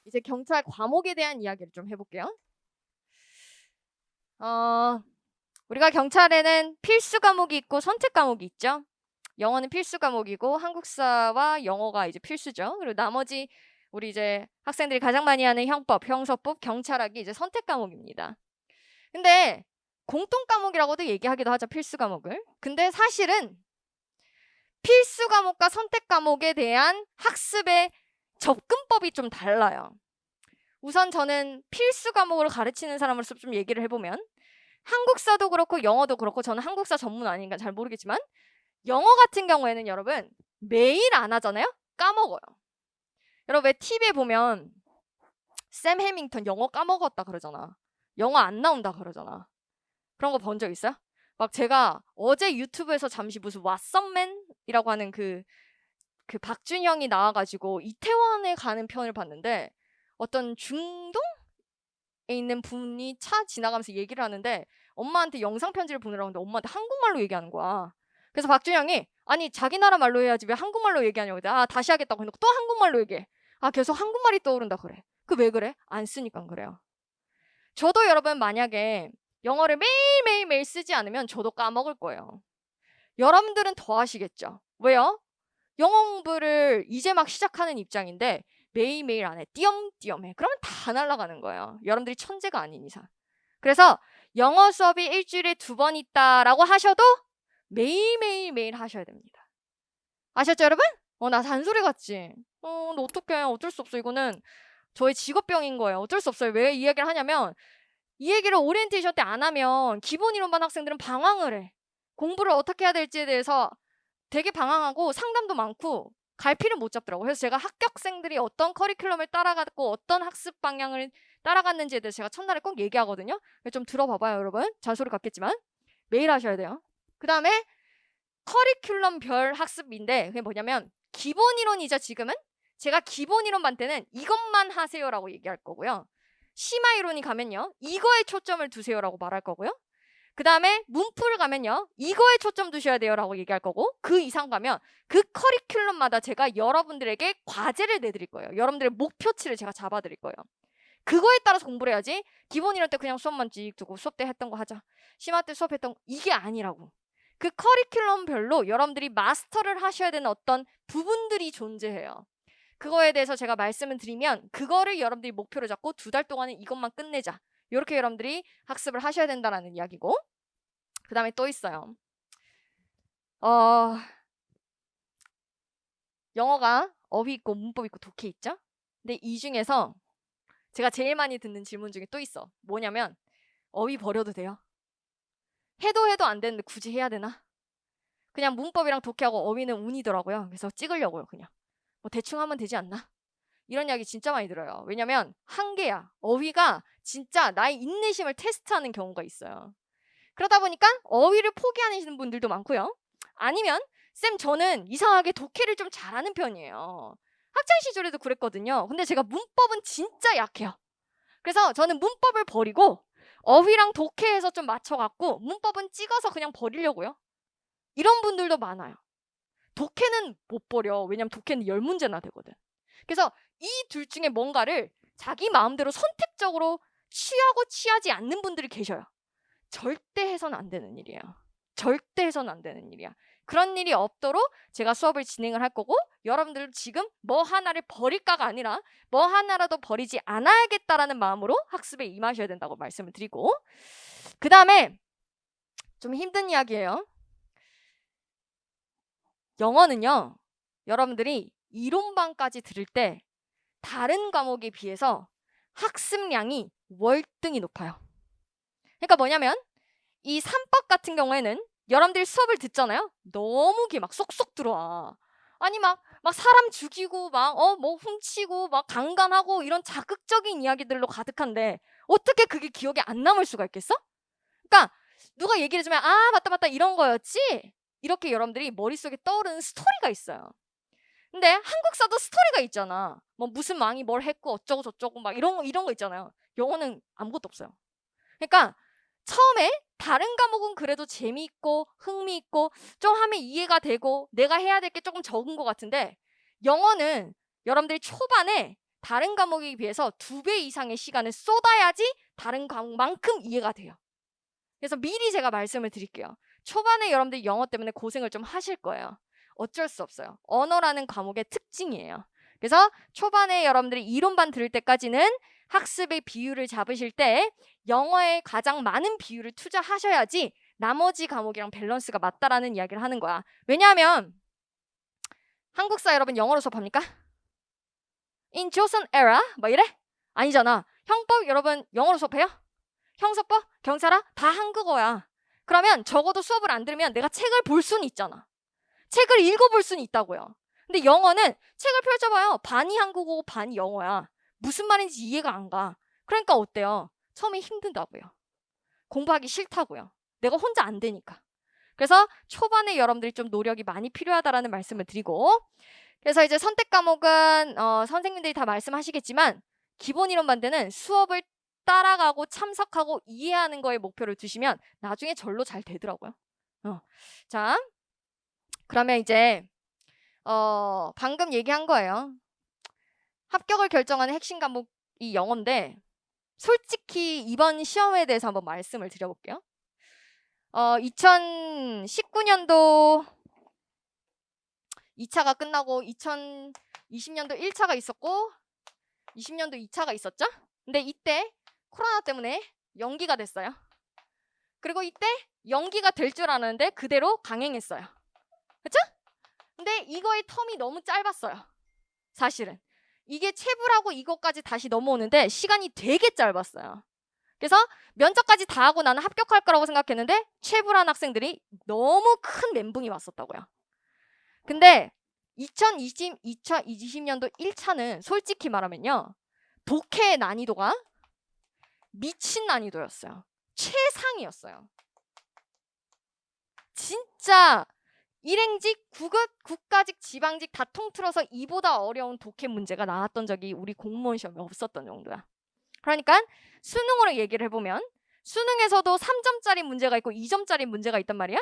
이제 경찰 과목에 대한 이야기를 좀 해볼게요. 우리가 경찰에는 필수 과목이 있고 선택 과목이 있죠. 영어는 필수 과목이고 한국사와 영어가 이제 필수죠. 그리고 나머지 우리 이제 학생들이 가장 많이 하는 형법, 형사법, 경찰학이 이제 선택 과목입니다. 근데 공통 과목이라고도 얘기하기도 하죠. 필수 과목을. 근데 사실은 필수 과목과 선택 과목에 대한 학습의 접근법이 좀 달라요. 우선 저는 필수 과목을 가르치는 사람으로서 좀 얘기를 해보면 한국사도 그렇고 영어도 그렇고 저는 한국사 전문 아니니까 잘 모르겠지만 영어 같은 경우에는 여러분 매일 안 하잖아요? 까먹어요. 여러분 왜 TV에 보면 샘 해밍턴 영어 까먹었다 그러잖아. 영어 안 나온다 그러잖아. 그런 거 본 적 있어요? 막 제가 어제 유튜브에서 잠시 무슨 왓썸맨이라고 하는 그 박준영이 나와가지고 이태원에 가는 편을 봤는데 어떤 중동에 있는 분이 차 지나가면서 얘기를 하는데 엄마한테 영상 편지를 보내라고 하는데 엄마한테 한국말로 얘기하는 거야. 그래서 박준영이 아니 자기 나라 말로 해야지 왜 한국말로 얘기하냐고. 아 다시 하겠다고 해놓고 또 한국말로 얘기해. 아 계속 한국말이 떠오른다 그래. 그 왜 그래? 안 쓰니까 그래요. 저도 여러분 만약에 영어를 매일매일 쓰지 않으면 저도 까먹을 거예요. 여러분들은 더 하시겠죠. 왜요? 영어 공부를 이제 막 시작하는 입장인데 매일매일 안 해. 띄엄띄엄 해. 그러면 다 날아가는 거예요. 여러분들이 천재가 아닌 이상. 그래서 영어 수업이 일주일에 2번 있다라고 하셔도 매일 하셔야 됩니다. 아셨죠 여러분? 나 잔소리 같지? 너 어떡해. 어쩔 수 없어. 이거는 저의 직업병인 거예요. 어쩔 수 없어요. 왜 이 얘기를 하냐면 이 얘기를 오리엔테이션 때 안 하면 기본 이론반 학생들은 방황을 해. 공부를 어떻게 해야 될지에 대해서 되게 방황하고 상담도 많고 갈피를 못 잡더라고요. 그래서 제가 합격생들이 어떤 커리큘럼을 따라갔고 어떤 학습 방향을 따라갔는지에 대해서 제가 첫날에 꼭 얘기하거든요. 좀 들어봐봐요 여러분. 잔소리 같겠지만 매일 하셔야 돼요. 그 다음에 커리큘럼별 학습인데 그게 뭐냐면 기본 이론이죠. 지금은 제가 기본 이론반 때는 이것만 하세요라고 얘기할 거고요. 심화 이론이 가면요 이거에 초점을 두세요라고 말할 거고요. 그 다음에 문풀 가면요 이거에 초점 두셔야 돼요 라고 얘기할 거고 그 이상 가면 그 커리큘럼마다 제가 여러분들에게 과제를 내드릴 거예요. 여러분들의 목표치를 제가 잡아드릴 거예요. 그거에 따라서 공부를 해야지 기본 이론 때 그냥 수업만 찍 두고 수업 때 했던 거 하자 심화 때 수업했던 거 이게 아니라고. 그 커리큘럼별로 여러분들이 마스터를 하셔야 되는 어떤 부분들이 존재해요. 그거에 대해서 제가 말씀을 드리면 그거를 여러분들이 목표로 잡고 2달 동안은 이것만 끝내자. 이렇게 여러분들이 학습을 하셔야 된다는 이야기고 그 다음에 또 있어요. 영어가 어휘 있고 문법 있고 독해 있죠? 근데 이 중에서 제가 제일 많이 듣는 질문 중에 또 있어. 뭐냐면 어휘 버려도 돼요? 해도 안 되는데 굳이 해야 되나? 그냥 문법이랑 독해하고 어휘는 운이더라고요. 그래서 찍으려고요 그냥. 뭐 대충 하면 되지 않나? 이런 이야기 진짜 많이 들어요. 왜냐면 한계야. 어휘가 진짜 나의 인내심을 테스트하는 경우가 있어요. 그러다 보니까 어휘를 포기하시는 분들도 많고요. 아니면 쌤 저는 이상하게 독해를 좀 잘하는 편이에요. 학창 시절에도 그랬거든요. 근데 제가 문법은 진짜 약해요. 그래서 저는 문법을 버리고 어휘랑 독해에서 좀 맞춰갖고 문법은 찍어서 그냥 버리려고요. 이런 분들도 많아요. 독해는 못 버려. 왜냐면 독해는 10문제나 되거든. 그래서 이 둘 중에 뭔가를 자기 마음대로 선택적으로 취하고 취하지 않는 분들이 계셔요. 절대 해서는 안 되는 일이에요. 절대 해서는 안 되는 일이야. 그런 일이 없도록 제가 수업을 진행을 할 거고 여러분들 지금 뭐 하나를 버릴까가 아니라 뭐 하나라도 버리지 않아야겠다라는 마음으로 학습에 임하셔야 된다고 말씀을 드리고 그 다음에 좀 힘든 이야기예요. 영어는요. 여러분들이 이론반까지 들을 때 다른 과목에 비해서 학습량이 월등히 높아요. 그러니까 뭐냐면 이 3법 같은 경우에는 여러분들이 수업을 듣잖아요. 너무 막 쏙쏙 들어와. 아니 막 사람 죽이고 막 뭐 훔치고 막 강간하고 이런 자극적인 이야기들로 가득한데 어떻게 그게 기억에 안 남을 수가 있겠어? 그러니까 누가 얘기를 해주면 아 맞다 이런 거였지? 이렇게 여러분들이 머릿속에 떠오르는 스토리가 있어요. 근데 한국사도 스토리가 있잖아. 뭐 무슨 왕이 뭘 했고 어쩌고 저쩌고 막 이런 거 있잖아요. 영어는 아무것도 없어요. 그러니까 처음에 다른 과목은 그래도 재미있고 흥미있고 좀 하면 이해가 되고 내가 해야 될 게 조금 적은 것 같은데 영어는 여러분들이 초반에 다른 과목에 비해서 2배 이상의 시간을 쏟아야지 다른 과목만큼 이해가 돼요. 그래서 미리 제가 말씀을 드릴게요. 초반에 여러분들 영어 때문에 고생을 좀 하실 거예요. 어쩔 수 없어요. 언어라는 과목의 특징이에요. 그래서 초반에 여러분들이 이론반 들을 때까지는 학습의 비율을 잡으실 때 영어에 가장 많은 비율을 투자하셔야지 나머지 과목이랑 밸런스가 맞다라는 이야기를 하는 거야. 왜냐하면 한국사 여러분 영어로 수업합니까? In Joseon era? 뭐 이래? 아니잖아. 형법 여러분 영어로 수업해요? 형사법? 경찰아? 다 한국어야. 그러면 적어도 수업을 안 들으면 내가 책을 볼 수는 있잖아. 책을 읽어볼 수는 있다고요. 근데 영어는 책을 펼쳐봐요. 반이 한국어고 반이 영어야. 무슨 말인지 이해가 안 가. 그러니까 어때요? 처음에 힘든다고요. 공부하기 싫다고요. 내가 혼자 안 되니까. 그래서 초반에 여러분들이 좀 노력이 많이 필요하다라는 말씀을 드리고, 그래서 이제 선택 과목은 선생님들이 다 말씀하시겠지만 기본 이론 반대는 수업을 따라가고 참석하고 이해하는 거에 목표를 두시면 나중에 절로 잘 되더라고요. 자, 그러면 이제 방금 얘기한 거예요. 합격을 결정하는 핵심 과목이 영어인데 솔직히 이번 시험에 대해서 한번 말씀을 드려볼게요. 2019년도 2차가 끝나고 2020년도 1차가 있었고 20년도 2차가 있었죠? 근데 이때 코로나 때문에 연기가 됐어요. 그리고 이때 연기가 될 줄 알았는데 그대로 강행했어요. 그쵸? 근데 이거의 텀이 너무 짧았어요. 사실은. 이게 체불하고 이거까지 다시 넘어오는데 시간이 되게 짧았어요. 그래서 면접까지 다 하고 나는 합격할 거라고 생각했는데 체불한 학생들이 너무 큰 멘붕이 왔었다고요. 근데 2020년도 1차는 솔직히 말하면요. 독해의 난이도가 미친 난이도였어요. 최상이었어요. 진짜 일행직, 국가직, 지방직 다 통틀어서 이보다 어려운 독해 문제가 나왔던 적이 우리 공무원 시험에 없었던 정도야. 그러니까 수능으로 얘기를 해보면 수능에서도 3점짜리 문제가 있고 2점짜리 문제가 있단 말이야.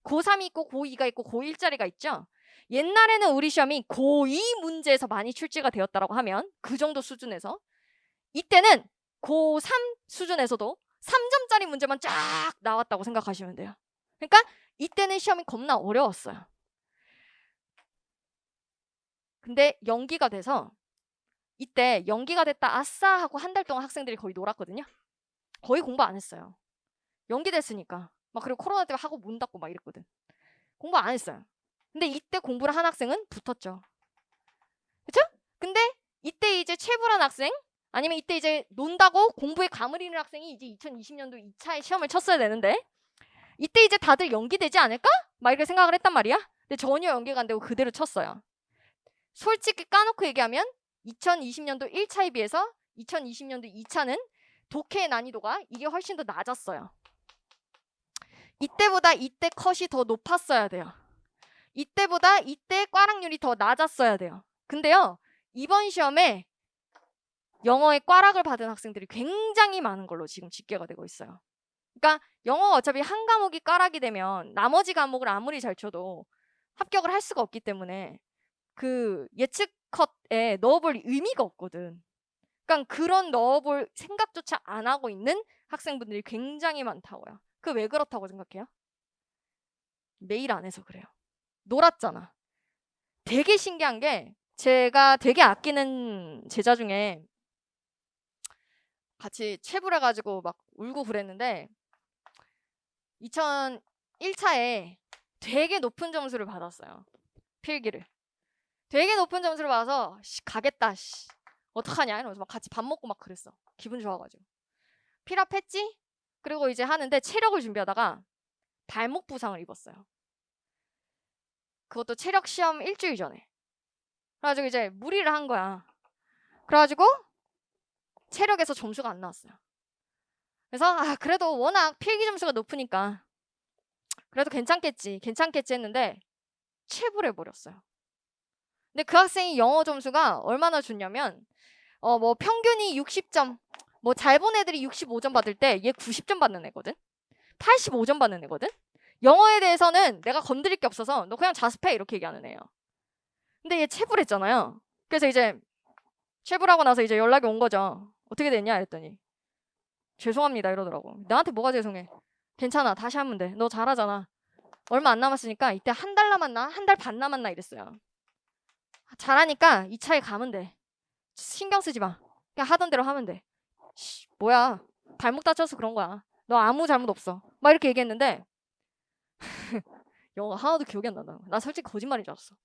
고3이 있고 고2가 있고 고1짜리가 있죠. 옛날에는 우리 시험이 고2 문제에서 많이 출제가 되었다라고 하면 그 정도 수준에서 이때는 고3 수준에서도 3점짜리 문제만 쫙 나왔다고 생각하시면 돼요. 그러니까 이때는 시험이 겁나 어려웠어요. 근데 연기가 돼서 이때 연기가 됐다 아싸 하고 한 달 동안 학생들이 거의 놀았거든요. 거의 공부 안 했어요. 연기됐으니까. 막 그리고 코로나 때문에 하고 문 닫고 막 이랬거든. 공부 안 했어요. 근데 이때 공부를 한 학생은 붙었죠. 그쵸? 근데 이때 이제 체불한 학생 아니면 이때 이제 논다고 공부에 감을 잃는 학생이 이제 2020년도 2차에 시험을 쳤어야 되는데 이때 이제 다들 연기되지 않을까? 막 이렇게 생각을 했단 말이야. 근데 전혀 연기가 안 되고 그대로 쳤어요. 솔직히 까놓고 얘기하면 2020년도 1차에 비해서 2020년도 2차는 독해의 난이도가 이게 훨씬 더 낮았어요. 이때보다 이때 컷이 더 높았어야 돼요. 이때보다 이때 꽈락률이 더 낮았어야 돼요. 근데요. 이번 시험에 영어에 꽈락을 받은 학생들이 굉장히 많은 걸로 지금 집계가 되고 있어요. 그러니까 영어가 어차피 한 과목이 꽈락이 되면 나머지 과목을 아무리 잘 쳐도 합격을 할 수가 없기 때문에 그 예측 컷에 넣어볼 의미가 없거든. 그러니까 그런 넣어볼 생각조차 안 하고 있는 학생분들이 굉장히 많다고요. 그 왜 그렇다고 생각해요? 매일 안 해서 그래요. 놀았잖아. 되게 신기한 게 제가 되게 아끼는 제자 중에 같이 체불해가지고 막 울고 그랬는데 2001차에 되게 높은 점수를 받았어요. 필기를. 되게 높은 점수를 받아서 가겠다. 어떡하냐 이러면서 막 같이 밥 먹고 막 그랬어. 기분 좋아가지고. 필합했지? 그리고 이제 하는데 체력을 준비하다가 발목 부상을 입었어요. 그것도 체력 시험 일주일 전에. 그래가지고 이제 무리를 한 거야. 그래가지고 체력에서 점수가 안 나왔어요. 그래서 그래도 워낙 필기 점수가 높으니까 그래도 괜찮겠지 했는데 체불해버렸어요. 근데 그 학생이 영어 점수가 얼마나 좋냐면 뭐 평균이 60점 뭐 잘 본 애들이 65점 받을 때 얘 90점 받는 애거든. 85점 받는 애거든. 영어에 대해서는 내가 건드릴 게 없어서 너 그냥 자습해 이렇게 얘기하는 애예요. 근데 얘 체불했잖아요. 그래서 이제 체불하고 나서 이제 연락이 온 거죠. 어떻게 됐냐 했더니 죄송합니다 이러더라고. 나한테 뭐가 죄송해. 괜찮아 다시 하면 돼. 너 잘하잖아. 얼마 안 남았으니까 이때 한 달 남았나? 한 달 반 남았나 이랬어요. 잘하니까 이 차에 가면 돼. 신경 쓰지 마. 그냥 하던 대로 하면 돼. 뭐야 발목 다쳐서 그런 거야. 너 아무 잘못 없어. 막 이렇게 얘기했는데 영어가 하나도 기억이 안 난다. 나 솔직히 거짓말인 줄 알았어.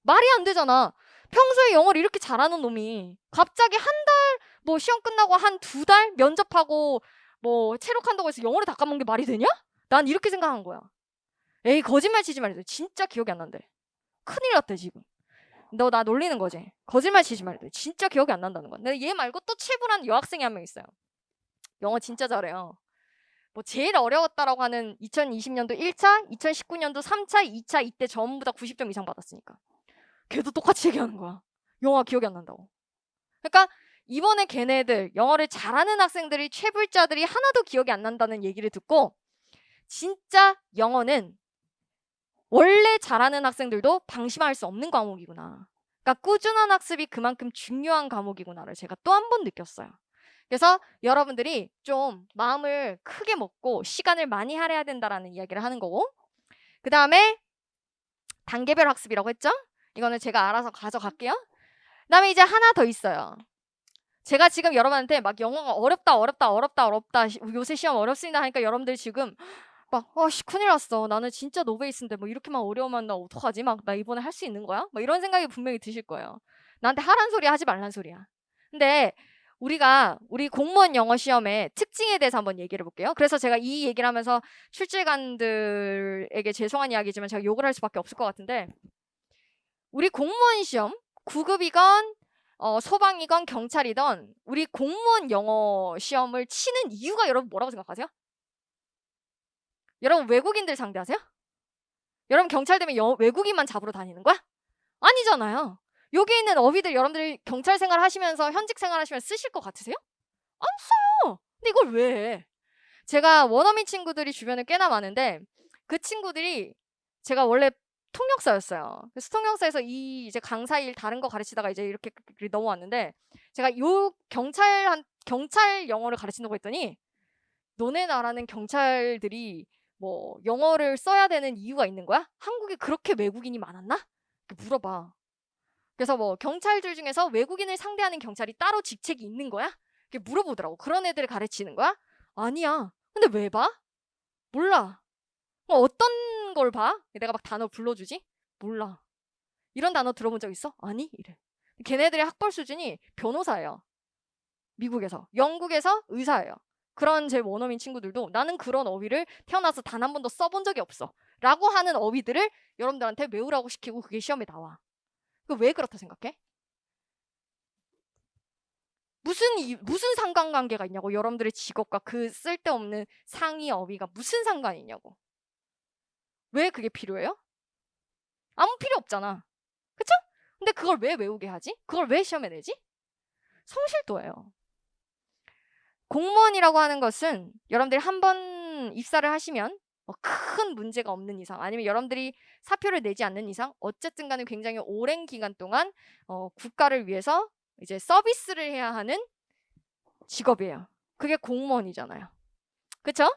말이 안 되잖아. 평소에 영어를 이렇게 잘하는 놈이 갑자기 한 달, 뭐 시험 끝나고 한 2달 면접하고 뭐 체력한다고 해서 영어를 다 까먹는 게 말이 되냐? 난 이렇게 생각한 거야. 에이 거짓말 치지 말자. 진짜 기억이 안 난대. 큰일 났대 지금. 너 나 놀리는 거지? 거짓말 치지 말자. 진짜 기억이 안 난다는 거야. 근데 얘 말고 또 체불한 여학생이 한 명 있어요. 영어 진짜 잘해요. 뭐 제일 어려웠다라고 하는 2020년도 1차, 2019년도 3차, 2차 이때 전부 다 90점 이상 받았으니까. 걔도 똑같이 얘기하는 거야. 영어가 기억이 안 난다고. 그러니까 이번에 걔네들 영어를 잘하는 학생들이 체불자들이 하나도 기억이 안 난다는 얘기를 듣고 진짜 영어는 원래 잘하는 학생들도 방심할 수 없는 과목이구나. 그러니까 꾸준한 학습이 그만큼 중요한 과목이구나를 제가 또 한 번 느꼈어요. 그래서 여러분들이 좀 마음을 크게 먹고 시간을 많이 할애해야 된다라는 이야기를 하는 거고 그 다음에 단계별 학습이라고 했죠? 이거는 제가 알아서 가져갈게요. 그 다음에 이제 하나 더 있어요. 제가 지금 여러분한테 막 영어가 어렵다 요새 시험 어렵습니다 하니까 여러분들이 지금 막 큰일 났어. 나는 진짜 노베이스인데 뭐 이렇게만 어려우면 나 어떡하지? 막 나 이번에 할 수 있는 거야? 막 이런 생각이 분명히 드실 거예요. 나한테 하란 소리 하지 말란 소리야. 근데 우리 공무원 영어 시험의 특징에 대해서 한번 얘기를 해볼게요. 그래서 제가 이 얘기를 하면서 출제관들에게 죄송한 이야기지만 제가 욕을 할 수밖에 없을 것 같은데 우리 공무원 시험 9급이건 소방이건 경찰이던 우리 공무원 영어 시험을 치는 이유가 여러분 뭐라고 생각하세요? 여러분 외국인들 상대하세요? 여러분 경찰 되면 외국인만 잡으러 다니는 거야? 아니잖아요. 여기 있는 어휘들 여러분들이 경찰 생활 하시면서 현직 생활 하시면서 쓰실 것 같으세요? 안 써요. 근데 이걸 왜 해? 제가 원어민 친구들이 주변에 꽤나 많은데 그 친구들이 제가 원래 통역사였어요. 그래서 통역사에서 이제 강사 일 다른 거 가르치다가 이제 이렇게 넘어왔는데 제가 요 경찰 영어를 가르친다고 했더니 너네 나라는 경찰들이 뭐 영어를 써야 되는 이유가 있는 거야? 한국에 그렇게 외국인이 많았나? 이렇게 물어봐. 그래서 뭐 경찰들 중에서 외국인을 상대하는 경찰이 따로 직책이 있는 거야? 이렇게 물어보더라고. 그런 애들을 가르치는 거야? 아니야. 근데 왜 봐? 몰라. 어떤 걸 봐? 내가 막 단어 불러주지? 몰라. 이런 단어 들어본 적 있어? 아니? 이래. 걔네들의 학벌 수준이 변호사예요. 미국에서. 영국에서 의사예요. 그런 제 원어민 친구들도 나는 그런 어휘를 태어나서 단 한 번도 써본 적이 없어. 라고 하는 어휘들을 여러분들한테 외우라고 시키고 그게 시험에 나와. 왜 그렇다 생각해? 무슨 상관관계가 있냐고. 여러분들의 직업과 그 쓸데없는 상위 어휘가 무슨 상관이 있냐고. 왜 그게 필요해요? 아무 필요 없잖아. 그쵸? 근데 그걸 왜 외우게 하지? 그걸 왜 시험에 내지? 성실도예요. 공무원이라고 하는 것은 여러분들이 한 번 입사를 하시면 큰 문제가 없는 이상 아니면 여러분들이 사표를 내지 않는 이상 어쨌든 간에 굉장히 오랜 기간 동안 국가를 위해서 이제 서비스를 해야 하는 직업이에요. 그게 공무원이잖아요. 그쵸?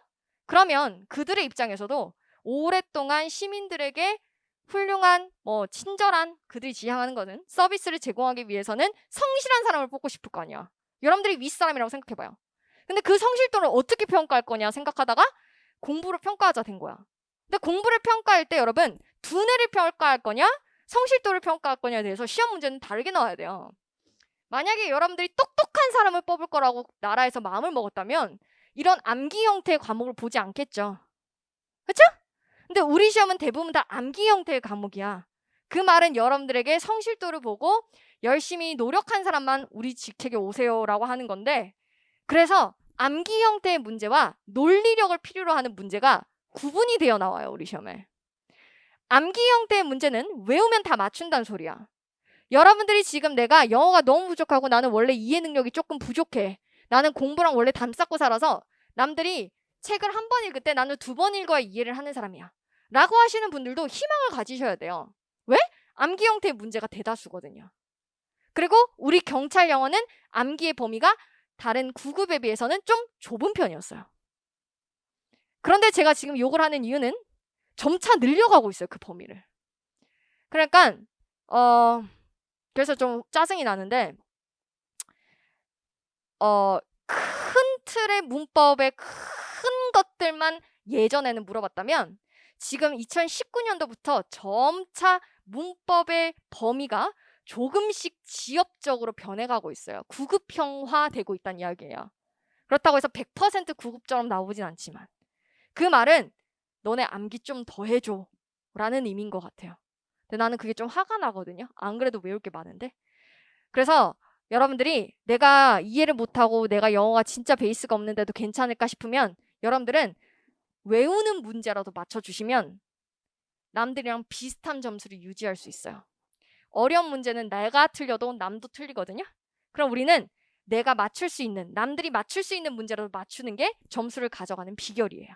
그러면 그들의 입장에서도 오랫동안 시민들에게 훌륭한 친절한 그들이 지향하는 것은 서비스를 제공하기 위해서는 성실한 사람을 뽑고 싶을 거 아니야. 여러분들이 윗사람이라고 생각해봐요. 근데 그 성실도를 어떻게 평가할 거냐 생각하다가 공부를 평가하자 된 거야. 근데 공부를 평가할 때 여러분 두뇌를 평가할 거냐 성실도를 평가할 거냐에 대해서 시험 문제는 다르게 나와야 돼요. 만약에 여러분들이 똑똑한 사람을 뽑을 거라고 나라에서 마음을 먹었다면 이런 암기 형태의 과목을 보지 않겠죠. 그렇죠? 근데 우리 시험은 대부분 다 암기 형태의 과목이야. 그 말은 여러분들에게 성실도를 보고 열심히 노력한 사람만 우리 직책에 오세요라고 하는 건데 그래서 암기 형태의 문제와 논리력을 필요로 하는 문제가 구분이 되어 나와요. 우리 시험에. 암기 형태의 문제는 외우면 다 맞춘다는 소리야. 여러분들이 지금 내가 영어가 너무 부족하고 나는 원래 이해 능력이 조금 부족해. 나는 공부랑 원래 담 쌓고 살아서 남들이 책을 한 번 읽을 때 나는 2번 읽어야 이해를 하는 사람이야. 라고 하시는 분들도 희망을 가지셔야 돼요. 왜? 암기 형태의 문제가 대다수거든요. 그리고 우리 경찰 영어는 암기의 범위가 다른 9급에 비해서는 좀 좁은 편이었어요. 그런데 제가 지금 욕을 하는 이유는 점차 늘려가고 있어요, 그 범위를. 그러니까 그래서 좀 짜증이 나는데 큰 틀의 문법의 큰 것들만 예전에는 물어봤다면 지금 2019년도부터 점차 문법의 범위가 조금씩 지역적으로 변해가고 있어요. 구급형화되고 있다는 이야기예요. 그렇다고 해서 100% 구급처럼 나오진 않지만 그 말은 너네 암기 좀 더 해줘 라는 의미인 것 같아요. 근데 나는 그게 좀 화가 나거든요. 안 그래도 외울 게 많은데. 그래서 여러분들이 내가 이해를 못하고 내가 영어가 진짜 베이스가 없는데도 괜찮을까 싶으면 여러분들은 외우는 문제라도 맞춰주시면 남들이랑 비슷한 점수를 유지할 수 있어요. 어려운 문제는 내가 틀려도 남도 틀리거든요. 그럼 우리는 내가 맞출 수 있는, 남들이 맞출 수 있는 문제라도 맞추는 게 점수를 가져가는 비결이에요.